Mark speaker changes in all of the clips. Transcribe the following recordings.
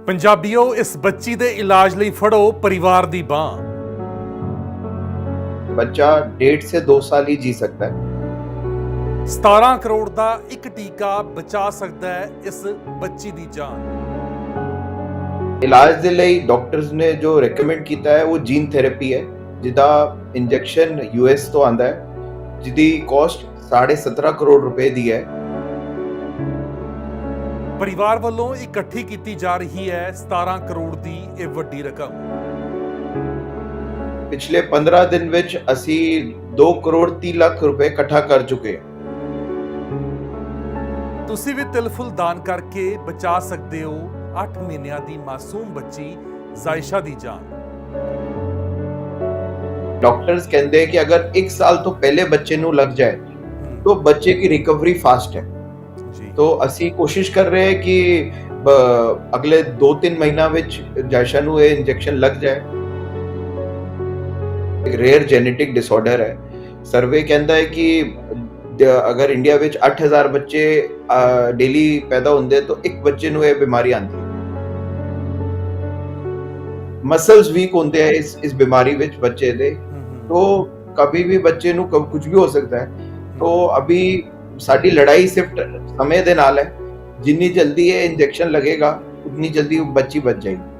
Speaker 1: ਪੰਜਾਬੀਓ ਇਸ ਬੱਚੀ ਦੇ ਇਲਾਜ ਲਈ ਫੜੋ ਪਰਿਵਾਰ ਦੀ ਬਾਂਹ।
Speaker 2: बच्चा 1.5 से 2 साल ही जी सकता है।
Speaker 1: 17 ਕਰੋੜ ਦਾ ਇੱਕ ਟੀਕਾ ਬਚਾ ਸਕਦਾ ਹੈ ਇਸ ਬੱਚੀ ਦੀ ਜਾਨ।
Speaker 2: ਇਲਾਜ ਦੇ ਲਈ ਡਾਕਟਰਸ ਨੇ ਜੋ ਰეკਮੈਂਡ ਕੀਤਾ ਹੈ ਉਹ ਜੀਨ ਥੈਰੇਪੀ ਹੈ, ਜਿਹਦਾ ਇੰਜੈਕਸ਼ਨ ਯੂਐਸ ਤੋਂ ਆਂਦਾ ਹੈ, ਜਿਹਦੀ ਕਾਸਟ 17.5 ਕਰੋੜ ਰੁਪਏ ਦੀ ਹੈ।
Speaker 1: ਪਰਿਵਾਰ ਵੱਲੋਂ ਇਕੱਠੀ ਕੀਤੀ ਜਾ ਰਹੀ ਹੈ 17 ਕਰੋੜ ਦੀ ਇਹ ਵੱਡੀ ਰਕਮ।
Speaker 2: ਪਿਛਲੇ 15 ਦਿਨ ਵਿੱਚ ਅਸੀਂ 2 ਕਰੋੜ 30 ਲੱਖ ਰੁਪਏ ਇਕੱਠਾ ਕਰ ਚੁੱਕੇ ਹਾਂ।
Speaker 1: ਤੁਸੀਂ ਵੀ ਤਿਲਫੁਲ ਦਾਨ ਕਰਕੇ ਬਚਾ ਸਕਦੇ ਹੋ 8 ਮਹੀਨਿਆਂ ਦੀ ਮਾਸੂਮ ਬੱਚੀ ਜ਼ਾਇਸ਼ਾ ਦੀ ਜਾਨ।
Speaker 2: ਡਾਕਟਰਸ ਕਹਿੰਦੇ ਕਿ ਅਗਰ 1 ਸਾਲ ਤੋਂ ਪਹਿਲੇ ਬੱਚੇ ਨੂੰ ਲੱਗ ਜਾਏ तो बच्चे की रिकवरी फास्ट है। तो ਅਸੀਂ ਕੋਸ਼ਿਸ਼ ਕਰ ਰਹੇ ਹਾਂ ਕਿ ਅਗਲੇ 2-3 ਮਹੀਨਾ ਵਿੱਚ ਜਾਇਸ਼ਾ ਨੂੰ ਇਹ ਇੰਜੈਕਸ਼ਨ ਲੱਗ ਜਾਏ। ਇੱਕ ਰੇਅਰ ਜੈਨੇਟਿਕ ਡਿਸਆਰਡਰ ਹੈ। ਸਰਵੇ ਕਹਿੰਦਾ ਹੈ ਕਿ ਅਗਰ ਇੰਡੀਆ ਵਿੱਚ 8000 ਬੱਚੇ ਡੇਲੀ ਪੈਦਾ ਹੁੰਦੇ ਤਾਂ ਇੱਕ ਬੱਚੇ ਨੂੰ ਇਹ ਬਿਮਾਰੀ ਆਉਂਦੀ ਹੈ। ਮਸਲਸ ਵੀਕ ਹੁੰਦੇ ਹੈ ਇਸ ਬਿਮਾਰੀ ਵਿੱਚ ਬੱਚੇ ਦੇ, तो कभी भी ਬੱਚੇ ਨੂੰ ਕੁਝ ਵੀ ਹੋ ਸਕਦਾ ਹੈ। तो अभी साडी लड़ाई सिर्फ समय दे नाल है। जिन्नी जल्दी ये इंजेक्शन लगेगा उतनी जल्दी बच्ची बच जाएगी।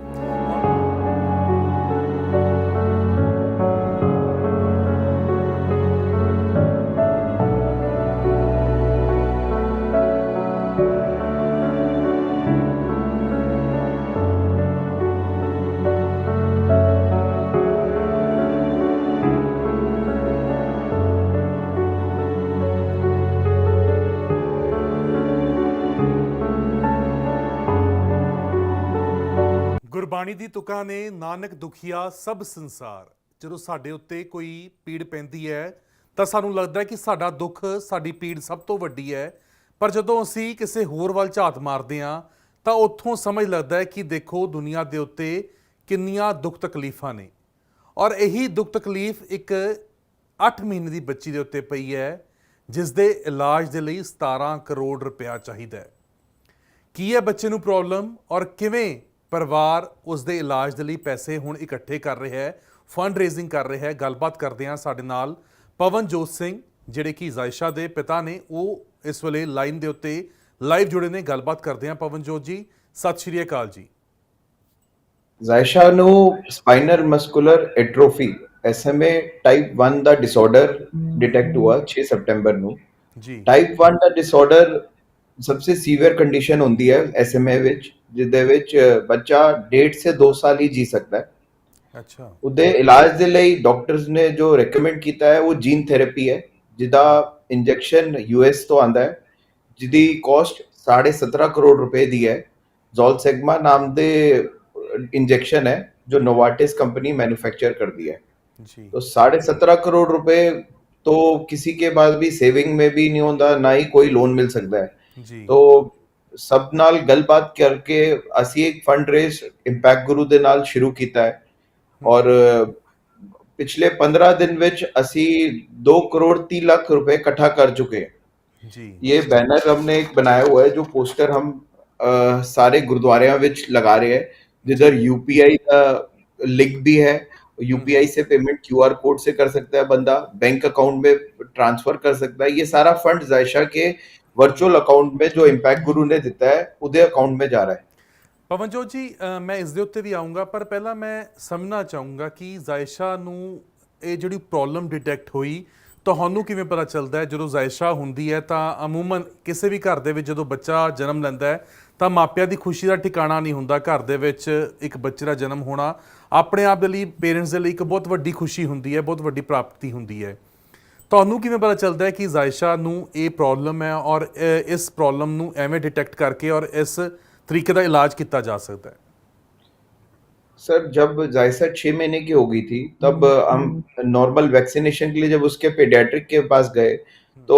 Speaker 1: ਗੁਰਬਾਣੀ ਦੀ ਤੁਕਾਂ ਨੇ ਨਾਨਕ ਦੁਖੀਆ ਸਭ ਸੰਸਾਰ। ਜਦੋਂ ਸਾਡੇ ਉੱਤੇ ਕੋਈ ਪੀੜ ਪੈਂਦੀ ਹੈ ਤਾਂ ਸਾਨੂੰ ਲੱਗਦਾ ਹੈ ਕਿ ਸਾਡਾ ਦੁੱਖ, ਸਾਡੀ ਪੀੜ ਸਭ ਤੋਂ ਵੱਡੀ ਹੈ। ਪਰ ਜਦੋਂ ਅਸੀਂ ਕਿਸੇ ਹੋਰ ਵੱਲ ਝਾਤ ਮਾਰਦੇ ਹਾਂ ਤਾਂ ਉੱਥੋਂ ਸਮਝ ਲੱਗਦਾ ਹੈ ਕਿ ਦੇਖੋ ਦੁਨੀਆ ਦੇ ਉੱਤੇ ਕਿੰਨੀਆਂ ਦੁੱਖ ਤਕਲੀਫਾਂ ਨੇ। ਔਰ ਇਹੀ ਦੁੱਖ ਤਕਲੀਫ ਇੱਕ 8 ਮਹੀਨੇ ਦੀ ਬੱਚੀ ਦੇ ਉੱਤੇ ਪਈ ਹੈ, ਜਿਸ ਦੇ ਇਲਾਜ ਦੇ ਲਈ 17 ਕਰੋੜ ਰੁਪਇਆ ਚਾਹੀਦਾ ਹੈ। ਕੀ ਹੈ ਬੱਚੇ ਨੂੰ ਪ੍ਰੋਬਲਮ ਔਰ ਕਿਵੇਂ ਪਰਿਵਾਰ ਉਸ ਦੇ ਇਲਾਜ ਦੇ ਲਈ ਪੈਸੇ ਹੁਣ ਇਕੱਠੇ ਕਰ ਰਿਹਾ ਹੈ, ਫੰਡ ਰੇਜ਼ਿੰਗ ਕਰ ਰਿਹਾ ਹੈ। ਗੱਲਬਾਤ ਕਰਦੇ ਹਾਂ ਸਾਡੇ ਨਾਲ ਪਵਨਜੋਤ ਸਿੰਘ, ਜਿਹੜੇ ਕਿ ਜ਼ਾਇਸ਼ਾ ਦੇ ਪਿਤਾ ਨੇ। ਉਹ ਇਸ ਵੇਲੇ ਲਾਈਨ ਦੇ ਉੱਤੇ ਲਾਈਵ ਜੁੜੇ ਨੇ। ਗੱਲਬਾਤ ਕਰਦੇ ਹਾਂ ਪਵਨਜੋਤ ਜੀ, ਸਤਿ ਸ਼੍ਰੀ ਅਕਾਲ ਜੀ।
Speaker 2: ਜ਼ਾਇਸ਼ਾ ਨੂੰ ਸਪਾਈਨਲ ਮਸਕੂਲਰ ਐਟਰੋਫੀ SMA ਟਾਈਪ 1 ਦਾ ਡਿਸਆਰਡਰ ਡਿਟੈਕਟ ਹੋਇਆ 6 ਸਤੰਬਰ ਨੂੰ ਜੀ। ਟਾਈਪ 1 ਦਾ ਡਿਸਆਰਡਰ ਸਭ ਤੋਂ ਸੀਵੀਅਰ ਕੰਡੀਸ਼ਨ ਹੁੰਦੀ ਹੈ SMA ਵਿੱਚ, ਜਿਹਦੇ ਵਿੱਚ ਬੱਚਾ 1.5 से 2 ਸਾਲ ਹੀ ਜੀ ਸਕਦਾ ਹੈ। ਅੱਛਾ। ਉਹਦੇ ਇਲਾਜ ਦੇ ਲਈ ਡਾਕਟਰਸ ਨੇ ਜੋ ਰეკਮੈਂਡ ਕੀਤਾ ਹੈ ਉਹ ਜੀਨ ਥੈਰੇਪੀ ਹੈ, ਜਿਹਦਾ ਇੰਜੈਕਸ਼ਨ ਯੂਐਸ ਤੋਂ ਆਂਦਾ ਹੈ, ਜਿਹਦੀ ਕਾਸਟ 17.5 ਕਰੋੜ ਰੁਪਏ ਦੀ ਹੈ। ਜ਼ੋਲਸੈਗਮਾ ਨਾਮ ਦੇ इंजेक्शन है जो नोवार्टिस कंपनी मैन्युफैक्चर करती है जी। तो 17.5 करोड़ रुपए तो किसी के पास भी सेविंग में भी नहीं होता, ना ही कोई लोन मिल सकता है जी। तो सब नाल गलबात करके ਅਸੀਂ एक फंड रेज इंपैक्ट गुरु ਦੇ ਨਾਲ ਸ਼ੁਰੂ ਕੀਤਾ है और पिछले 15 दिन ਵਿੱਚ ਅਸੀਂ 2 करोड़ 30 लाख रुपए इकट्ठा कर चुके हैं जी। ये बैनर हमने एक बनाया हुआ है, जो पोस्टर हम सारे गुरुद्वारों ਵਿੱਚ लगा रहे हैं, जिधर यूपीआई का लिंक भी है। यूपीआई से पेमेंट क्यूआर कोड से कर सकता है बंदा, बैंक अकाउंट में ट्रांसफर कर सकता है। ये सारा फंड ਜ਼ਾਇਸ਼ਾ के वर्चुअल अकाउंट में जो इंपैक्ट गुरु ने ਦਿੱਤਾ है ਉਹਦੇ अकाउंट में जा रहा है।
Speaker 1: ਪਵਨਜੋਤ ਜੀ, ਮੈਂ ਇਸ ਦੇ ਉੱਤੇ ਵੀ ਆਉਂਗਾ, ਪਰ ਪਹਿਲਾਂ ਮੈਂ ਸਮਝਣਾ ਚਾਹੂੰਗਾ ਕਿ ਜ਼ਾਇਸ਼ਾ ਨੂੰ ਇਹ ਜਿਹੜੀ ਪ੍ਰੋਬਲਮ ਡਿਟੈਕਟ ਹੋਈ, ਤੁਹਾਨੂੰ ਕਿਵੇਂ ਪਤਾ ਚੱਲਦਾ ਹੈ? ਜਦੋਂ ਜ਼ਾਇਸ਼ਾ ਹੁੰਦੀ ਹੈ ਤਾਂ ਅਮੂਮਨ ਕਿਸੇ ਵੀ ਘਰ ਦੇ ਵਿੱਚ ਜਦੋਂ ਬੱਚਾ ਜਨਮ ਲੈਂਦਾ ਹੈ ਤਾਂ ਮਾਪਿਆਂ ਦੀ ਖੁਸ਼ੀ ਦਾ ਠਿਕਾਣਾ ਨਹੀਂ ਹੁੰਦਾ। ਘਰ ਦੇ ਵਿੱਚ ਇੱਕ ਬੱਚੇ ਦਾ ਜਨਮ ਹੋਣਾ ਆਪਣੇ ਆਪ ਦੇ ਲਈ, ਪੇਰੈਂਟਸ ਦੇ ਲਈ ਇੱਕ ਬਹੁਤ ਵੱਡੀ ਖੁਸ਼ੀ ਹੁੰਦੀ ਹੈ, ਬਹੁਤ ਵੱਡੀ ਪ੍ਰਾਪਤੀ ਹੁੰਦੀ ਹੈ। ਤੁਹਾਨੂੰ ਕਿਵੇਂ ਪਤਾ ਚੱਲਦਾ ਹੈ ਕਿ ਜ਼ਾਇਸ਼ਾ ਨੂੰ ਇਹ ਪ੍ਰੋਬਲਮ ਹੈ ਔਰ ਇਸ ਪ੍ਰੋਬਲਮ ਨੂੰ ਐਵੇਂ ਡਿਟੈਕਟ ਕਰਕੇ और इस तरीके का इलाज किया जा सकता है?
Speaker 2: सर, जब ਜ਼ਾਇਸ਼ਾ 6 महीने की हो गई थी तब हम नॉर्मल वैक्सीनेशन के लिए जब उसके पेडियाट्रिक के पास गए तो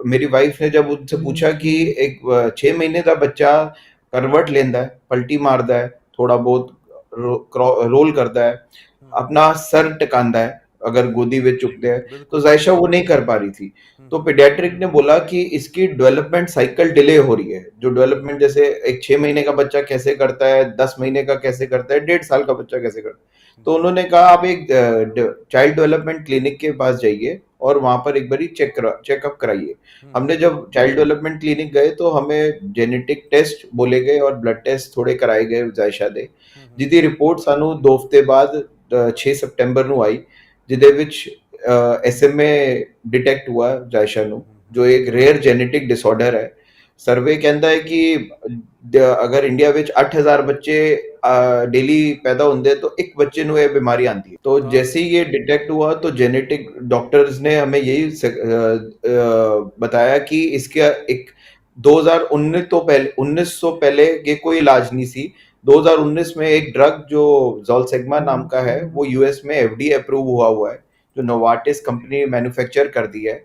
Speaker 2: मेरी वाइफ ने जब उनसे पूछा कि एक 6 महीने का बच्चा करवट लेंदा है, पलटी मारदा है, थोड़ा बहुत रोल करता है, अपना सर टिकांदा है, अगर गोदी में चुकते हैं, तो
Speaker 1: बिल्कुल।
Speaker 2: जायशा वो नहीं कर पा रही थी। तो
Speaker 1: हम्म।
Speaker 2: पीडियाट्रिक ने बोला कि इसकी डेवलपमेंट साइकिल डिले हो रही है। जो डेवलपमेंट जैसे एक 6 महीने का बच्चा कैसे करता है, 10 महीने का कैसे करता है, 1.5 साल का बच्चा कैसे करता है। तो
Speaker 1: जी।
Speaker 2: उन्होंने कहा आप एक चाइल्ड डेवलपमेंट क्लिनिक के पास जाइए और वहां पर एक बारी चेकअप कराइए।
Speaker 1: हम्म।
Speaker 2: हमने जब चाइल्ड डेवलपमेंट क्लिनिक गए तो हमें जेनेटिक टेस्ट बोले गए और ब्लड टेस्ट थोड़े कराए गए जायशा ਦੇ,
Speaker 1: हम्म।
Speaker 2: ਜਿਹਦੀ ਰਿਪੋਰਟ ਸਾਨੂੰ 2 ਹਫ਼ਤੇ ਬਾਅਦ 6 ਸਤੰਬਰ ਨੂੰ ਆਈ, ਜਿਹਦੇ ਵਿੱਚ SMA ਡਿਟੈਕਟ हुआ ਜਾਇਸ਼ਾ ਨੂੰ, ਜੋ ਇੱਕ ਰੇਅਰ ਜੈਨੇਟਿਕ ਡਿਸਆਰਡਰ ਹੈ। ਸਰਵੇ ਕਹਿੰਦਾ ਹੈ ਕਿ ਅਗਰ ਇੰਡੀਆ ਵਿੱਚ 8000 ਬੱਚੇ डेली पैदा होंगे तो एक बच्चे ਨੂੰ ਇਹ बीमारी आती है। तो
Speaker 1: ਤਾਂ
Speaker 2: जैसे ही ये डिटेक्ट हुआ तो जेनेटिक डॉक्टर्स ने हमें यही बताया कि इसका एक 2019 तो पहले 1900 पहले के कोई इलाज नहीं सी। 2019 में एक ड्रग जो जोलसेगमा नाम का है वो यूएस में एफडीए अप्रूव हुआ है, जो नोवार्टिस कंपनी मैन्युफैक्चर कर दी है,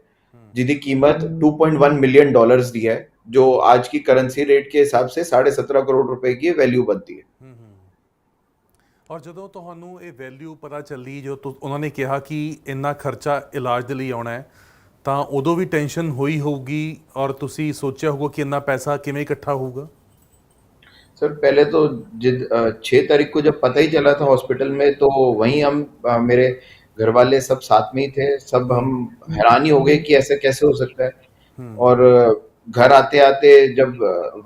Speaker 2: जिसकी कीमत 2.1 मिलियन डॉलर्स दी है, जो आज की करेंसी रेट के हिसाब से 17.5 करोड़ रुपए की वैल्यू बनती है।
Speaker 1: ਔਰ ਜਦੋਂ ਤੁਹਾਨੂੰ ਇਹ ਵੈਲਿਊ ਪਤਾ ਚੱਲੀ, ਜੋ ਉਹਨਾਂ ਨੇ ਕਿਹਾ ਕਿ ਇੰਨਾ ਖਰਚਾ ਇਲਾਜ ਦੇ ਲਈ ਆਉਣਾ ਹੈ, ਤਾਂ ਉਦੋਂ ਵੀ ਟੈਨਸ਼ਨ ਹੋਈ ਹੋਊਗੀ ਔਰ ਤੁਸੀਂ ਸੋਚਿਆ ਹੋਊਗਾ ਕਿ ਇੰਨਾ ਪੈਸਾ ਕਿਵੇਂ ਇਕੱਠਾ ਹੋਊਗਾ।
Speaker 2: सर पहले तो 6 तारीख को जब पता ही चला था हॉस्पिटल में, तो वहीं हम मेरे घर वाले सब साथ में ही थे। सब हम हैरान ही हो गए कि ऐसा कैसे हो सकता है। और घर आते आते जब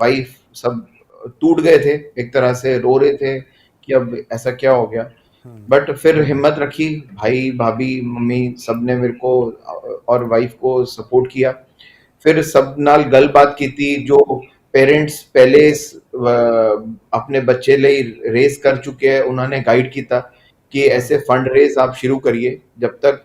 Speaker 2: वाइफ सब टूट गए थे, एक तरह से रो रहे थे कि अब ऐसा क्या हो गया। बट फिर हिम्मत रखी, भाई भाभी मम्मी सब ने मेरे को और वाइफ को सपोर्ट किया। फिर सब नाल गल बात की थी, जो पेरेंट्स पहले अपने बच्चे ਲਈ रेस कर चुके हैं, उन्होंने गाइड किया कि ऐसे फंड रेज आप शुरू करिए, जब तक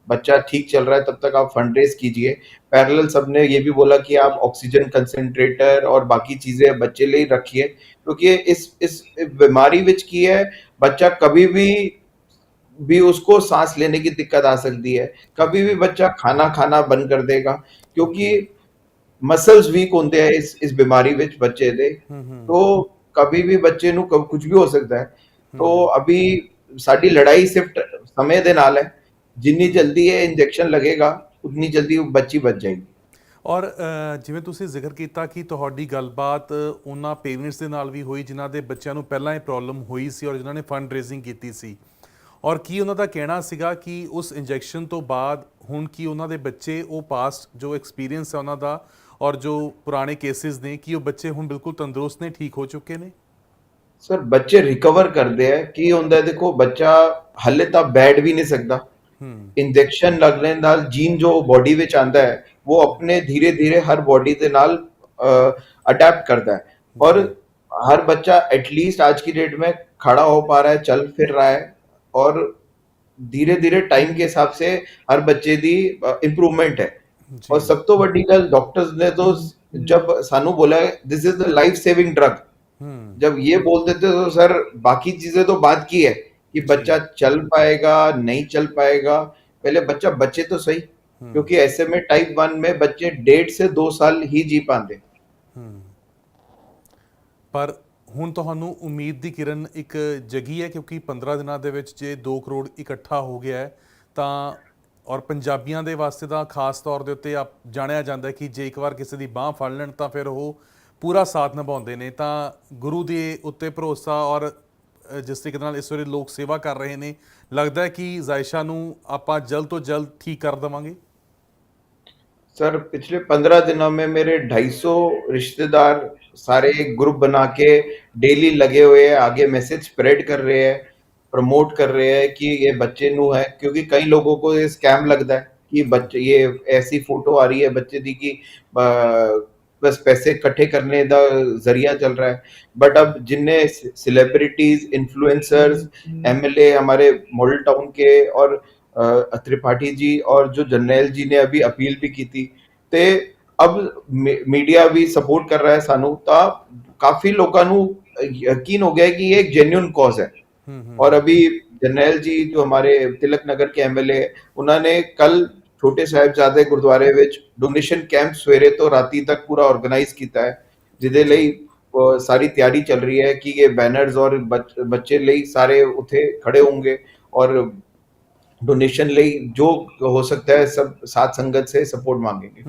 Speaker 2: बच्चा ठीक चल रहा है तब तक आप फंड रेज कीजिए। पैरेलल सबने ये भी बोला कि आप ऑक्सीजन कंसंट्रेटर और बाकी चीजें बच्चे लिए रखिए, क्योंकि इस बीमारी विच की है, बच्चा कभी भी उसको सांस लेने की दिक्कत आ सकती है, कभी भी बच्चा खाना खाना बंद कर देगा, क्योंकि मसल्स वीक होंगे हैं इस बीमारी विच बच्चे दे। तो कभी भी बच्चे ਨੂੰ कुछ भी हो सकता है। तो अभी साडी लड़ाई सिर्फ समय ਦੇ ਨਾਲ है, जिन्नी जल्दी ये इंजेक्शन लगेगा उतनी जल्दी बच्ची बच जाएगी।
Speaker 1: ਔਰ ਜਿਵੇਂ ਤੁਸੀਂ ਜ਼ਿਕਰ ਕੀਤਾ ਕਿ ਤੁਹਾਡੀ ਗੱਲਬਾਤ ਉਹਨਾਂ ਪੇਰੈਂਟਸ ਦੇ ਨਾਲ ਵੀ ਹੋਈ ਜਿਨ੍ਹਾਂ ਦੇ ਬੱਚਿਆਂ ਨੂੰ ਪਹਿਲਾਂ ਇਹ ਪ੍ਰੋਬਲਮ ਹੋਈ ਸੀ ਔਰ ਜਿਨ੍ਹਾਂ ਨੇ ਫੰਡ ਰੇਜ਼ਿੰਗ ਕੀਤੀ ਸੀ, ਔਰ ਕੀ ਉਹਨਾਂ ਦਾ ਕਹਿਣਾ ਸੀਗਾ ਕਿ ਉਸ ਇੰਜੈਕਸ਼ਨ ਤੋਂ ਬਾਅਦ ਹੁਣ ਕੀ ਉਹਨਾਂ ਦੇ ਬੱਚੇ ਉਹ ਪਾਸਟ ਜੋ ਐਕਸਪੀਰੀਅੰਸ ਹੈ ਉਹਨਾਂ ਦਾ ਔਰ ਜੋ ਪੁਰਾਣੇ ਕੇਸਿਸ ਨੇ, ਕੀ ਉਹ ਬੱਚੇ ਹੁਣ ਬਿਲਕੁਲ ਤੰਦਰੁਸਤ ਨੇ, ਠੀਕ ਹੋ ਚੁੱਕੇ ਨੇ?
Speaker 2: सर बच्चे रिकवर करते हैं की ਹੁੰਦਾ है, देखो बच्चा हले ਤਾਂ बैठ भी नहीं सकता। इंजेक्शन लगने नाल जीन जो बॉडी विच आंदा है वो अपने धीरे धीरे हर बॉडी दे नाल अडेप्ट करता है, और हर बच्चा एटलीस्ट आज की डेट में खड़ा हो पा रहा है, चल फिर रहा है, और धीरे धीरे टाइम के हिसाब से हर बच्चे दी इंप्रूवमेंट है। और सब तो बड़ी गल डॉक्टर्स ने तो जब सानू बोला this is the life saving drug, जब ये बोल देते तो सर बाकी चीजें तो बात की है कि बच्चा चल पाएगा नहीं चल पाएगा, पहले बच्चा बचे तो सही, क्योंकि ऐसे में टाइप 1 में बच्चे 1.5 से 2 साल ही जी पाते।
Speaker 1: ਪਰ ਹੁਣ ਤੁਹਾਨੂੰ ਉਮੀਦ ਦੀ ਕਿਰਨ ਇੱਕ ਜਗੀ ਹੈ, ਕਿਉਂਕਿ 15 ਦਿਨਾਂ ਦੇ ਵਿੱਚ ਜੇ 2 ਕਰੋੜ ਇਕੱਠਾ ਹੋ ਗਿਆ ਹੈ ਤਾਂ, ਔਰ ਪੰਜਾਬੀਆਂ ਦੇ ਵਾਸਤੇ ਤਾਂ ਖਾਸ ਤੌਰ ਦੇ ਉੱਤੇ ਜਾਣਿਆ ਜਾਂਦਾ ਕਿ ਜੇ ਇੱਕ ਵਾਰ ਕਿਸੇ ਦੀ ਬਾਂਹ ਫੜ ਲੈਣ ਤਾਂ ਫਿਰ ਉਹ ਪੂਰਾ ਸਾਥ ਨਿਭਾਉਂਦੇ ਨੇ। ਤਾਂ ਗੁਰੂ ਦੇ ਉੱਤੇ ਭਰੋਸਾ ਔਰ ਜਿਸ ਤਰੀਕੇ ਨਾਲ ਇਸ ਵੇਲੇ ਲੋਕ ਸੇਵਾ ਕਰ ਰਹੇ ਨੇ, ਲੱਗਦਾ ਹੈ ਕਿ ਜਾਇਸ਼ਾ ਨੂੰ ਆਪਾਂ ਜਲਦ ਤੋਂ ਜਲਦ ਠੀਕ ਕਰ ਦੇਵਾਂਗੇ।
Speaker 2: सर पिछले 15 दिनों में मेरे 250 रिश्तेदार सारे ग्रुप बना के डेली लगे हुए हैं, आगे मैसेज स्प्रेड कर रहे हैं, प्रमोट कर रहे हैं कि ये बच्चे नु है, क्योंकि कई लोगों को ये स्कैम लगता है कि बच्चे ये ऐसी फोटो आ रही है बच्चे दी की बस पैसे इकट्ठे करने का जरिया चल रहा है। बट अब जिनने सेलिब्रिटीज, इन्फ्लुएंसर्स, एमएलए हमारे मॉडल टाउन के और त्रिपाठी जी और जो जर्नैल जी ने अभी अपील भी की थी, ते अब मीडिया भी सपोर्ट कर रहा है सानू, तो काफी लोगों ਨੂੰ यकीन हो गया है कि ये एक जेन्युइन कॉज है। और अभी जर्नैल जी जो हमारे तिलक नगर के एमएलए, उन्होंने कल छोटे साहिबजादे गुरुद्वारे विच डोनेशन कैंप सवेरे तो राती तक पूरा ऑर्गेनाइज किया है, जिदे ਲਈ सारी तैयारी चल रही है कि ये बैनर्स और बच्चे ਲਈ सारे उथे खड़े होंगे और ਡੋਨੇਸ਼ਨ ਲਈ ਜੋ ਹੋ ਸਕਦਾ ਹੈ ਸਭ ਸਾਥ ਸੰਗਤ ਸੇ ਸਪੋर्ट मांगेंगे।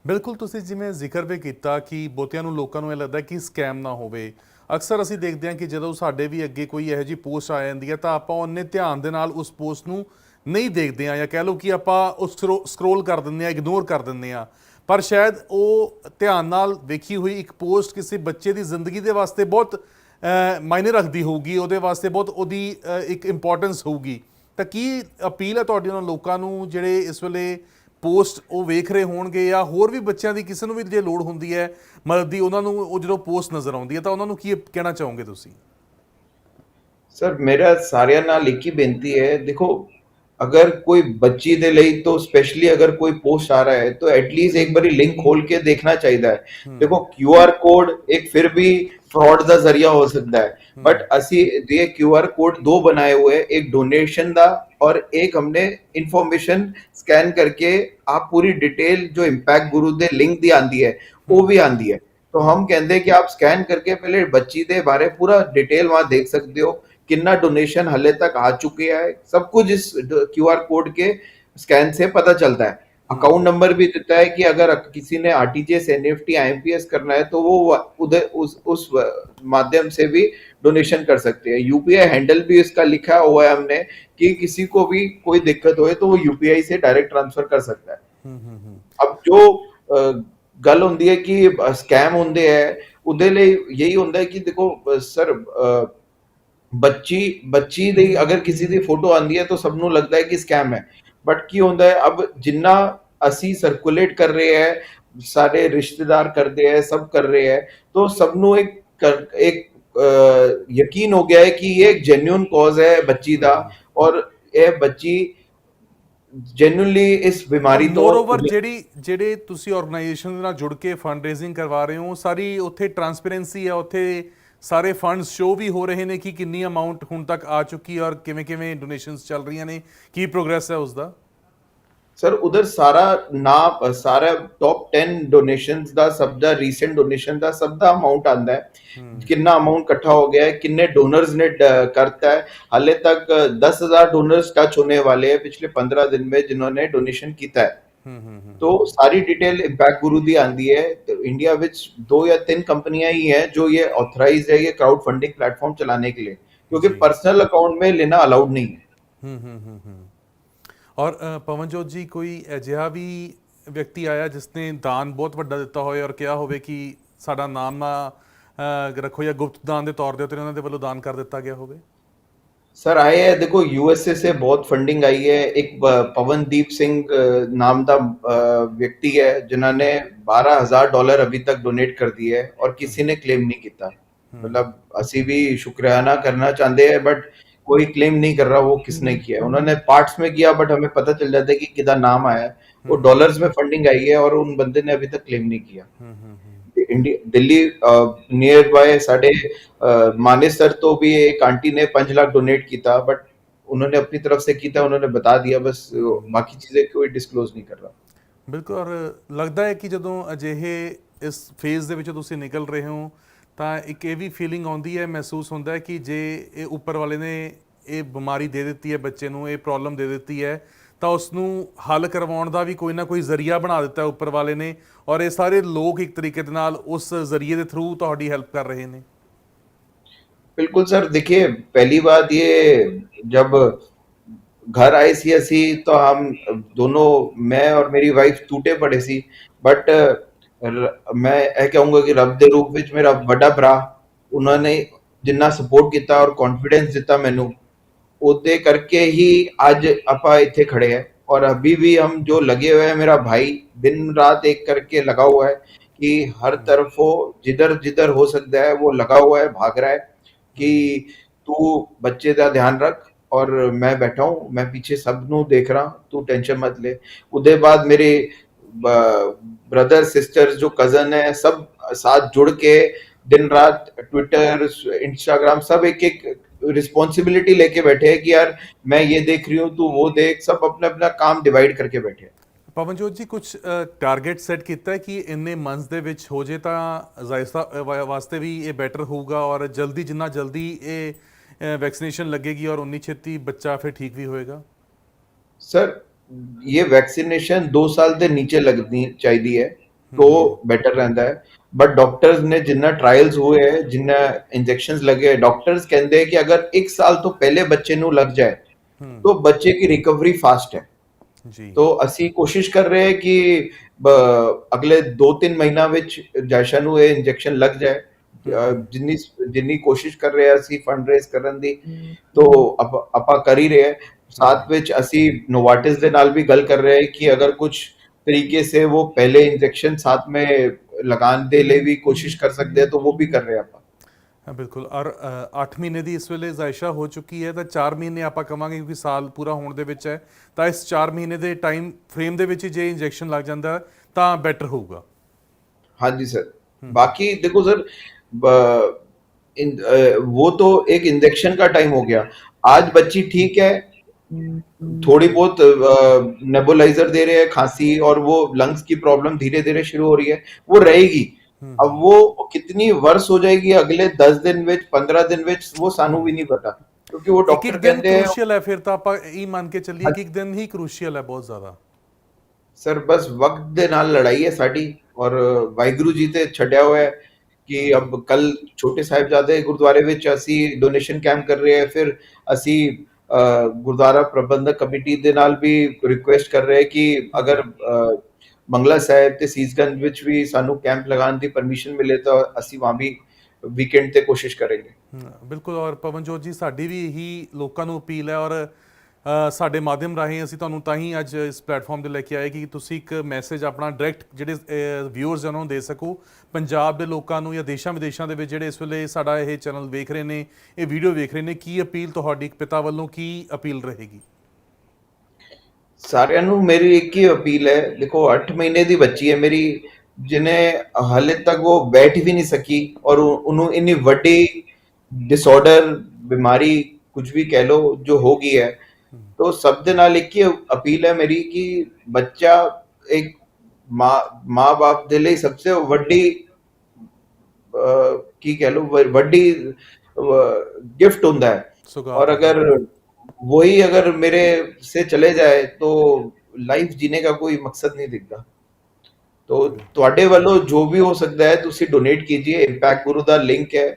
Speaker 1: ਬਿਲਕੁਲ ਤੁਸੀਂ ਜਿਵੇਂ ਜ਼ਿਕਰ ਵੀ ਕੀਤਾ ਕਿ ਬਹੁਤਿਆਂ ਨੂੰ ਲੋਕਾਂ ਨੂੰ ਇਹ ਲੱਗਦਾ ਕਿ ਸਕੈਮ ਨਾ ਹੋਵੇ। ਅਕਸਰ ਅਸੀਂ ਦੇਖਦੇ ਹਾਂ ਕਿ ਜਦੋਂ ਸਾਡੇ ਵੀ ਅੱਗੇ ਕੋਈ ਇਹੋ ਜਿਹੀ ਪੋਸਟ ਆ ਜਾਂਦੀ ਹੈ ਤਾਂ ਆਪਾਂ ਉਹਨੇ ਧਿਆਨ ਦੇ ਨਾਲ ਉਸ ਪੋਸਟ ਨੂੰ ਨਹੀਂ ਦੇਖਦੇ ਹਾਂ, ਜਾਂ ਕਹਿ ਲਓ ਕਿ ਆਪਾਂ ਉਸ ਸਕਰੋਲ ਕਰ ਦਿੰਦੇ ਹਾਂ, ਇਗਨੋਰ ਕਰ ਦਿੰਦੇ ਹਾਂ। ਪਰ ਸ਼ਾਇਦ ਉਹ ਧਿਆਨ ਨਾਲ ਵੇਖੀ ਹੋਈ ਇੱਕ ਪੋਸਟ ਕਿਸੇ ਬੱਚੇ ਦੀ ਜ਼ਿੰਦਗੀ ਦੇ ਵਾਸਤੇ ਬਹੁਤ ਮਾਇਨੇ ਰੱਖਦੀ ਹੋਊਗੀ, ਉਹਦੇ ਵਾਸਤੇ ਬਹੁਤ ਉਹਦੀ ਇੱਕ ਇੰਪੋਰਟੈਂਸ ਹੋਊਗੀ। ਤਾਂ ਕੀ ਅਪੀਲ ਹੈ ਤੁਹਾਡੀ ਉਹਨਾਂ ਲੋਕਾਂ ਨੂੰ ਜਿਹੜੇ ਇਸ ਵੇਲੇ ਪੋਸਟ ਉਹ ਵੇਖ ਰਹੇ ਹੋਣਗੇ, ਜਾਂ ਹੋਰ ਵੀ ਬੱਚਿਆਂ ਦੀ ਕਿਸੇ ਨੂੰ ਵੀ ਜੇ ਲੋੜ ਹੁੰਦੀ ਹੈ ਮਦਦ ਦੀ, ਉਹਨਾਂ ਨੂੰ ਉਹ ਜਦੋਂ ਪੋਸਟ ਨਜ਼ਰ ਆਉਂਦੀ ਹੈ ਤਾਂ ਉਹਨਾਂ ਨੂੰ ਕੀ ਕਹਿਣਾ ਚਾਹੋਗੇ ਤੁਸੀਂ?
Speaker 2: ਸਰ ਮੇਰਾ ਸਾਰਿਆਂ ਨਾਲ ਇੱਕ ਹੀ ਬੇਨਤੀ ਹੈ, ਦੇਖੋ अगर कोई बच्ची दे ਲਈ तो स्पेशली अगर कोई पोस्ट आ रहा है तो एटलीस्ट एक बारी लिंक खोल के देखना चाहिए है। देखो क्यूआर कोड एक फिर भी फ्रॉड ਦਾ ਜ਼ਰੀਆ ਹੋ ਸਕਦਾ है, बट ਅਸੀਂ ये क्यूआर कोड दो बनाए हुए हैं, एक डोनेशन ਦਾ और एक हमने इंफॉर्मेशन स्कैन करके आप पूरी डिटेल जो इंपैक्ट गुरु ਦੇ लिंक ਦੀ ਆਂਦੀ है वो भी आंदी है। तो हम कहते हैं कि आप स्कैन करके पहले बच्ची ਦੇ बारे पूरा डिटेल वहां देख सकते हो, कितना डोनेशन हले तक आ चुके हैं, सब कुछ इस क्यूआर कोड के स्कैन से पता चलता है। अकाउंट नंबर भी देता है कि अगर किसी ने आरटीजीएस, एनईएफटी, आईएमपीएस करना है तो वो उधर उस माध्यम से भी डोनेशन कर सकते हैं। यूपीआई हैंडल भी इसका लिखा हुआ है हमने कि किसी को भी कोई दिक्कत हो तो वो यूपीआई से डायरेक्ट ट्रांसफर कर सकता है। अब जो गल होंदी है कि स्कैम होंदे है ਉਹਦੇ ਲਈ यही ਹੁੰਦਾ है कि देखो सर ਬੱਚੀ ਦੀ ਅਗਰ ਕਿਸੇ ਦੀ ਫੋਟੋ ਆਂਦੀ ਹੈ ਤਾਂ ਸਭ ਨੂੰ ਲੱਗਦਾ ਹੈ ਕਿ ਸਕੈਮ ਹੈ, ਬਟ ਕੀ ਹੁੰਦਾ ਹੈ ਅਬ ਜਿੰਨਾ ਅਸੀਂ ਸਰਕੂਲੇਟ ਕਰ ਰਹੇ ਹੈ, ਸਾਰੇ ਰਿਸ਼ਤੇਦਾਰ ਕਰਦੇ ਹੈ, ਸਭ ਕਰ ਰਹੇ ਹੈ, तो ਸਭ ਨੂੰ ਇੱਕ ਯਕੀਨ ਹੋ ਗਿਆ ਹੈ ਕਿ ਇਹ ਇੱਕ ਜੈਨੂਇਨ ਕਾਜ਼ ਹੈ ਬੱਚੀ ਦਾ, ਔਰ ਇਹ ਬੱਚੀ ਜੈਨੂਇਨਲੀ ਇਸ ਬਿਮਾਰੀ ਤੋਂ
Speaker 1: ਮੋਰਓਵਰ ਜਿਹੜੇ ਤੁਸੀਂ ਆਰਗੇਨਾਈਜੇਸ਼ਨ ਨਾਲ ਜੁੜ ਕੇ ਫੰਡ ਰੇਜ਼ਿੰਗ ਕਰਵਾ ਰਹੇ ਹੋ, ਸਾਰੀ ਉੱਥੇ ਟਰਾਂਸਪੇਰੈਂਸੀ ਹੈ, ਉੱਥੇ ਸਾਰੇ ਫੰਡਸ ਸ਼ੋ ਵੀ ਹੋ ਰਹੇ ਨੇ ਕਿ ਕਿੰਨੀ ਅਮਾਉਂਟ ਹੁਣ ਤੱਕ ਆ ਚੁੱਕੀ ਔਰ ਕਿਵੇਂ ਕਿਵੇਂ ਡੋਨੇਸ਼ਨਸ ਚੱਲ ਰਹੀਆਂ ਨੇ, ਕੀ ਪ੍ਰੋਗਰੈਸ ਹੈ ਉਸ ਦਾ?
Speaker 2: ਸਰ ਉਧਰ ਸਾਰਾ ਟੌਪ 10 ਡੋਨੇਸ਼ਨਸ ਦਾ, ਸਭ ਦਾ ਰੀਸੈਂਟ ਡੋਨੇਸ਼ਨ ਦਾ ਸਭ ਦਾ ਅਮਾਉਂਟ ਆਂਦਾ ਹੈ, ਕਿੰਨਾ ਅਮਾਉਂਟ ਇਕੱਠਾ ਹੋ ਗਿਆ ਹੈ, ਕਿੰਨੇ डोनर्स ने करता है। हाले तक 10,000 डोनर्स टच होने वाले हैं पिछले 15 दिन में जिन्होंने डोनेशन किया है। तो सारी डिटेल इम्पैक्ट गुरु दी आंदी है। तो इंडिया विच 2 या 3 कंपनियां ही हैं जो ये ऑथराइज है ये क्राउड फंडिंग प्लेटफॉर्म चलाने के लिए, क्योंकि पर्सनल अकाउंट में लेना अलाउड नहीं है।
Speaker 1: ਔਰ ਪਵਨਜੋਤ ਜੀ, ਕੋਈ ਅਜਿਹਾ ਵੀ ਵਿਅਕਤੀ ਆਇਆ ਜਿਸਨੇ ਦਾਨ ਬਹੁਤ ਵੱਡਾ ਦਿੱਤਾ ਹੋਵੇ ਔਰ ਕਿਹਾ ਹੋਵੇ ਕਿ ਸਾਡਾ ਨਾਮ ਨਾ ਰੱਖੋ, ਜਾਂ ਗੁਪਤ ਦਾਨ ਦੇ ਤੌਰ ਦੇ ਉੱਤੇ ਉਹਨਾਂ ਦੇ ਵੱਲੋਂ ਦਾਨ ਕਰ ਦਿੱਤਾ ਗਿਆ ਹੋਵੇ?
Speaker 2: सर आए है, देखो यूएसए से बहुत फंडिंग आई है। एक पवनदीप सिंह नाम का व्यक्ति है जिन्होंने $12,000 अभी तक डोनेट कर दिए है और किसी ने क्लेम नहीं किया। मतलब असी भी शुक्रियाना करना चाहते हैं, बट कोई क्लेम नहीं कर रहा वो किसने किया है। उन्होंने पार्ट्स में किया, बट हमें पता चल जाता है कि किधर नाम आया है। वो डॉलर्स में फंडिंग आई है और उन बंदे ने अभी तक क्लेम नहीं किया। दिल्ली नियर बाय साढ़े मानेसर तो भी एक आंटी ने 5 लाख डोनेट किया, बट उन्होंने अपनी तरफ से किया, उन्होंने बता दिया, बस बाकी चीजें कोई डिस्क्लोज नहीं कर रहा।
Speaker 1: ਬਿਲਕੁਲ। ਔਰ ਲੱਗਦਾ ਹੈ ਕਿ ਜਦੋਂ ਅਜਿਹੇ ਇਸ ਫੇਜ਼ ਦੇ ਵਿੱਚੋਂ ਤੁਸੀਂ ਨਿਕਲ ਰਹੇ ਹੋ ਤਾਂ ਇੱਕ ਇਹ ਵੀ ਫੀਲਿੰਗ ਆਉਂਦੀ ਹੈ, ਮਹਿਸੂਸ ਹੁੰਦਾ ਹੈ ਕਿ ਜੇ ਇਹ ਉੱਪਰ ਵਾਲੇ ਨੇ ਇਹ ਬਿਮਾਰੀ ਦੇ ਦਿੱਤੀ ਹੈ ਬੱਚੇ ਨੂੰ, ਇਹ ਪ੍ਰੋਬਲਮ ਦੇ ਦਿੱਤੀ ਹੈ, ਤਾਂ ਉਸ ਨੂੰ ਹੱਲ ਕਰਵਾਉਣ ਦਾ ਵੀ ਕੋਈ ਨਾ ਕੋਈ ਜ਼ਰੀਆ ਬਣਾ ਦਿੱਤਾ ਉੱਪਰ ਵਾਲੇ ਨੇ, ਔਰ ਇਹ ਸਾਰੇ ਲੋਕ ਇੱਕ ਤਰੀਕੇ ਦੇ ਨਾਲ ਉਸ ਜ਼ਰੀਏ ਦੇ ਥਰੂ ਤੁਹਾਡੀ ਹੈਲਪ ਕਰ ਰਹੇ ਨੇ।
Speaker 2: बिल्कुल सर, देखिए पहली बात ये, जब घर आए सी असी तो हम दोनों, मैं और मेरी वाइफ टूटे पड़े सी, बट मैं यह कहूँगा कि रब दे रूप विच मेरा बड़ा भरा उन्होंने जिन्ना सपोर्ट किया और कॉन्फिडेंस दिता मैनू, ਉਹਦੇ करके ही आज ਆਪਾਂ ਇੱਥੇ खड़े हैं। और अभी भी हम जो लगे हुए हैं, मेरा भाई दिन रात एक करके लगा हुआ है कि हर तरफ वो जिधर जिधर हो सकता है वो लगा हुआ है, भाग रहा है कि तू बच्चे का ध्यान रख और मैं बैठा हूँ, मैं पीछे सब नू देख रहा, तू टेंशन मत ले। उसके बाद मेरे ब्रदर सिस्टर्स जो कजन है सब साथ जुड़ के दिन रात ट्विटर, इंस्टाग्राम सब एक एक रिस्पॉन्सिबिलिटी लेके बैठे हैं कि यार मैं ये देख रही हूँ, तू वो देख, सब अपना अपना काम डिवाइड करके बैठे हैं।
Speaker 1: ਪਵਨਜੋਤ ਜੀ, ਕੁਝ ਟਾਰਗੇਟ ਸੈੱਟ ਕੀਤਾ ਹੈ ਕਿ ਇੰਨੇ ਮੰਥਸ ਦੇ ਵਿੱਚ ਹੋ ਜੇ ਤਾਂ ਜ਼ਾਇਸਾ ਵਾਸਤੇ ਵੀ ਇਹ ਬੈਟਰ ਹੋਊਗਾ, ਔਰ ਜਲਦੀ ਜਿੰਨਾ ਜਲਦੀ ਇਹ ਵੈਕਸੀਨੇਸ਼ਨ ਲੱਗੇਗੀ ਔਰ ਉਨੀ ਛੇਤੀ ਬੱਚਾ ਫਿਰ ਠੀਕ ਵੀ ਹੋਏਗਾ?
Speaker 2: ਸਰ ਇਹ ਵੈਕਸੀਨੇਸ਼ਨ 2 ਸਾਲ ਦੇ ਨੀਚੇ ਲੱਗਣੀ ਚਾਹੀਦੀ ਹੈ तो बेटर रहता है। बट डॉक्टर्स ने जिन्ना ट्रायल्स हुए है, जिन्ना इंजेक्शंस लगे है, डॉक्टर्स कहते हैं कि अगर 1 साल तो पहले बच्चे ਨੂੰ लग जाए तो बच्चे की रिकवरी फास्ट है
Speaker 1: जी।
Speaker 2: तो ਅਸੀਂ ਕੋਸ਼ਿਸ਼ ਕਰ ਰਹੇ ਹਾਂ ਕਿ ਅਗਲੇ 2-3 ਮਹੀਨਾ ਵਿੱਚ ਜਾਇਸ਼ਾ ਨੂੰ ਇਹ ਇੰਜੈਕਸ਼ਨ ਲੱਗ ਜਾਏ। ਜਿੰਨੀ ਜਿੰਨੀ ਕੋਸ਼ਿਸ਼ ਕਰ ਰਹੇ ਹਾਂ ਅਸੀਂ ਫੰਡ ਰੇਜ਼ ਕਰਨ ਦੀ तो ਆਪਾਂ ਕਰ ਹੀ ਰਹੇ ਹਾਂ। साथ ਵਿੱਚ ਅਸੀਂ ਨੋਵਾਰਟਿਸ ਦੇ ਨਾਲ ਵੀ ਗੱਲ ਕਰ ਰਹੇ ਹਾਂ कि अगर कुछ तरीके से वो पहले इंजेक्शन साथ में लगाने ਦੇ ਲਈ ਵੀ ਕੋਸ਼ਿਸ਼ ਕਰ ਸਕਦੇ ਆ तो वो भी कर रहे ਆਪਾਂ।
Speaker 1: ਹਾਂ ਬਿਲਕੁਲ। ਔਰ 8 ਮਹੀਨੇ ਦੀ ਇਸ ਵੇਲੇ ਜ਼ਾਇਸ਼ਾ ਹੋ ਚੁੱਕੀ ਹੈ ਤਾਂ 4 ਮਹੀਨੇ ਆਪਾਂ ਕਵਾਂਗੇ ਕਿਉਂਕਿ ਸਾਲ ਪੂਰਾ ਹੋਣ ਦੇ ਵਿੱਚ ਹੈ ਤਾਂ ਇਸ 4 ਮਹੀਨੇ ਦੇ ਟਾਈਮ ਫਰੇਮ ਦੇ ਵਿੱਚ ਜੇ ਇੰਜੈਕਸ਼ਨ ਲੱਗ ਜਾਂਦਾ ਤਾਂ ਬੈਟਰ ਹੋਊਗਾ।
Speaker 2: हाँ जी सर। बाकी देखो सर वो तो एक इंजेक्शन का टाइम हो गया। आज बच्ची ठीक है, थोड़ी बहुत नेबुलाइजर दे रहे हैं खांसी और वो लंग्स की प्रॉब्लम धीरे धीरे शुरू हो रही है, वो रहेगी। अब वो कितनी वर्ष हो जाएगी अगले 10 दिन ਵਿੱਚ 15 दिन ਵਿੱਚ वो ਸਾਨੂੰ ਵੀ ਨਹੀਂ ਪਤਾ ਕਿਉਂਕਿ ਉਹ ਡਾਕਟਰ ਕਹਿੰਦੇ हैं
Speaker 1: ਕ੍ਰੂਸ਼ੀਅਲ ਹੈ। ਫਿਰ ਤਾਂ ਆਪਾਂ ਇਹ ਮੰਨ ਕੇ ਚੱਲੀਏ ਕਿ ਇੱਕ ਦਿਨ ਹੀ ਕ੍ਰੂਸ਼ੀਅਲ ਹੈ ਬਹੁਤ ਜ਼ਿਆਦਾ।
Speaker 2: ਸਰ ਬਸ ਵਕਤ ਦੇ ਨਾਲ ਲੜਾਈ ਹੈ ਸਾਡੀ ਔਰ ਵਾਹਿਗੁਰੂ ਜੀ ਤੇ ਛੱਡਿਆ ਹੋਇਆ ਹੈ ਕਿ ਅਬ ਕੱਲ ਛੋਟੇ ਸਾਹਿਬਜ਼ਾਦੇ ਗੁਰਦੁਆਰੇ ਵਿੱਚ ਅਸੀਂ ਡੋਨੇਸ਼ਨ ਕੈਂਪ ਕਰ ਰਹੇ ਹਾਂ। ਫਿਰ ਅਸੀਂ ਗੁਰਦੁਆਰਾ ਪ੍ਰਬੰਧਕ ਕਮੇਟੀ ਦੇ ਨਾਲ ਵੀ ਰਿਕੁਐਸਟ ਕਰ ਰਹੇ ਕਿ ਅਗਰ ਬੰਗਲਾ ਸਾਹਿਬ ਤੇ ਸੀਸਗੰਜ ਵਿੱਚ ਵੀ ਸਾਨੂੰ ਕੈਂਪ ਲਗਾਉਣ ਦੀ ਪਰਮਿਸ਼ਨ ਮਿਲੇ ਤਾਂ ਅਸੀਂ ਵਾਂ ਵੀ ਵੀਕਐਂਡ ਤੇ ਕੋਸ਼ਿਸ਼ ਕਰਾਂਗੇ।
Speaker 1: ਬਿਲਕੁਲ। ਔਰ ਪਵਨਜੋਤ ਜੀ ਸਾਡੀ ਵੀ ਇਹੀ ਲੋਕਾਂ ਨੂੰ ਅਪੀਲ ਹੈ ਔਰ ਸਾਡੇ ਮਾਧਿਅਮ ਰਾਹੀਂ ਅਸੀਂ ਤੁਹਾਨੂੰ ਤਾਂ ਹੀ ਅੱਜ ਇਸ ਪਲੇਟਫਾਰਮ 'ਤੇ ਲੈ ਕੇ ਆਏ ਕਿ ਤੁਸੀਂ ਇੱਕ ਮੈਸੇਜ ਆਪਣਾ ਡਾਇਰੈਕਟ ਜਿਹੜੇ ਵਿਊਅਰਸ ਉਹਨਾਂ ਨੂੰ ਦੇ ਸਕੋ, ਪੰਜਾਬ ਦੇ ਲੋਕਾਂ ਨੂੰ ਜਾਂ ਦੇਸ਼ਾਂ ਵਿਦੇਸ਼ਾਂ ਦੇ ਵਿੱਚ ਜਿਹੜੇ ਇਸ ਵੇਲੇ ਸਾਡਾ ਇਹ ਚੈਨਲ ਵੇਖ ਰਹੇ ਨੇ, ਇਹ ਵੀਡੀਓ ਵੇਖ ਰਹੇ ਨੇ। ਕੀ ਅਪੀਲ ਤੁਹਾਡੀ ਇੱਕ ਪਿਤਾ ਵੱਲੋਂ ਕੀ ਅਪੀਲ ਰਹੇਗੀ?
Speaker 2: ਸਾਰਿਆਂ ਨੂੰ ਮੇਰੀ ਇੱਕ ਹੀ ਅਪੀਲ ਹੈ। ਦੇਖੋ 8 ਮਹੀਨੇ ਦੀ ਬੱਚੀ ਹੈ ਮੇਰੀ जिन्हें हाले तक वो बैठ भी नहीं सकी और उन्होंने इतनी वड्डी डिसऑर्डर बीमारी कुछ भी कह लो जो हो गई है तो सब दे नाल एक ही अपील है मेरी कि बच्चा एक माँ बाप दे लिए सबसे वड्डी की कह लो वड्डी गिफ्ट होता है और अगर वही अगर मेरे से चले जाए तो लाइफ जीने का कोई मकसद नहीं दिखता। तो ਤੁਹਾਡੇ ਵੱਲੋਂ ਜੋ ਵੀ ਹੋ ਸਕਦਾ ਹੈ ਤੁਸੀਂ ਡੋਨੇਟ ਕੀजिए। ਇੰਪੈਕਟ ਗੁਰੂ ਦਾ ਲਿੰਕ ਹੈ,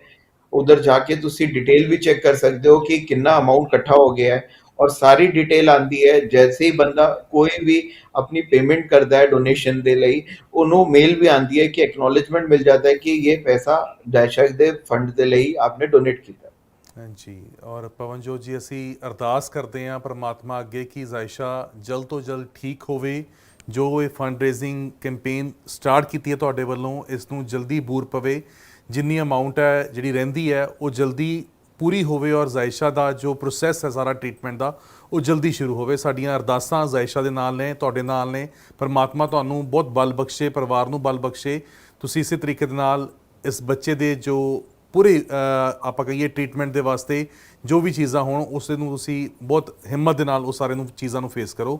Speaker 2: ਉਧਰ ਜਾ ਕੇ ਤੁਸੀਂ ਡਿਟੇਲ ਵੀ ਚੈੱਕ ਕਰ ਸਕਦੇ ਹੋ ਕਿ ਕਿੰਨਾ ਅਮਾਉਂਟ ਇਕੱਠਾ ਹੋ ਗਿਆ ਹੈ ਔਰ ਸਾਰੀ ਡਿਟੇਲ ਆਂਦੀ ਹੈ। ਜੈਸੇ ਹੀ ਬੰਦਾ ਕੋਈ ਵੀ ਆਪਣੀ ਪੇਮੈਂਟ ਕਰਦਾ ਹੈ ਡੋਨੇਸ਼ਨ ਦੇ ਲਈ ਉਹਨੂੰ ਮੇਲ ਵੀ ਆਂਦੀ ਹੈ ਕਿ ਐਕਨੋਲੇਜਮੈਂਟ ਮਿਲ ਜਾਂਦਾ ਹੈ ਕਿ ਇਹ ਪੈਸਾ ਜਾਇਸ਼ਾ ਦੇ ਫੰਡ ਦੇ ਲਈ ਆਪਨੇ ਡੋਨੇਟ ਕੀਤਾ।
Speaker 1: ਹਾਂਜੀ। ਔਰ ਪਵਨਜੋਤ ਜੀ ਅਸੀਂ ਅਰਦਾਸ ਕਰਦੇ ਹਾਂ ਪਰਮਾਤਮਾ ਅੱਗੇ ਕਿ ਜਾਇਸ਼ਾ ਜਲਦ ਤੋਂ ਜਲਦ ਠੀਕ ਹੋਵੇ। ਜੋ ਇਹ ਫੰਡ ਰੇਜ਼ਿੰਗ ਕੈਂਪੇਨ ਸਟਾਰਟ ਕੀਤੀ ਹੈ ਤੁਹਾਡੇ ਵੱਲੋਂ ਇਸ ਨੂੰ ਜਲਦੀ ਬੂਰ ਪਵੇ, ਜਿੰਨੀ ਅਮਾਊਂਟ ਹੈ ਜਿਹੜੀ ਰਹਿੰਦੀ ਹੈ ਉਹ ਜਲਦੀ ਪੂਰੀ ਹੋਵੇ ਔਰ ਜਾਇਸ਼ਾ ਦਾ ਜੋ ਪ੍ਰੋਸੈਸ ਹੈ ਸਾਰਾ ਟ੍ਰੀਟਮੈਂਟ ਦਾ ਉਹ ਜਲਦੀ ਸ਼ੁਰੂ ਹੋਵੇ। ਸਾਡੀਆਂ ਅਰਦਾਸਾਂ ਜਾਇਸ਼ਾ ਦੇ ਨਾਲ ਨੇ, ਤੁਹਾਡੇ ਨਾਲ ਨੇ। ਪਰਮਾਤਮਾ ਤੁਹਾਨੂੰ ਬਹੁਤ ਬਲ ਬਖਸ਼ੇ, ਪਰਿਵਾਰ ਨੂੰ ਬਲ ਬਖਸ਼ੇ। ਤੁਸੀਂ ਇਸੇ ਤਰੀਕੇ ਦੇ ਨਾਲ ਇਸ ਬੱਚੇ ਦੇ ਜੋ ਪੂਰੇ ਆਪਾਂ ਕਹੀਏ ਟ੍ਰੀਟਮੈਂਟ ਦੇ ਵਾਸਤੇ ਜੋ ਵੀ ਚੀਜ਼ਾਂ ਹੋਣ ਉਸ ਨੂੰ ਤੁਸੀਂ ਬਹੁਤ ਹਿੰਮਤ ਦੇ ਨਾਲ ਉਹ ਸਾਰੇ ਨੂੰ ਚੀਜ਼ਾਂ ਨੂੰ ਫੇਸ ਕਰੋ।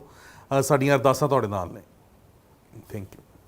Speaker 1: ਸਾਡੀਆਂ ਅਰਦਾਸਾਂ ਤੁਹਾਡੇ ਨਾਲ ਨੇ। Thank you.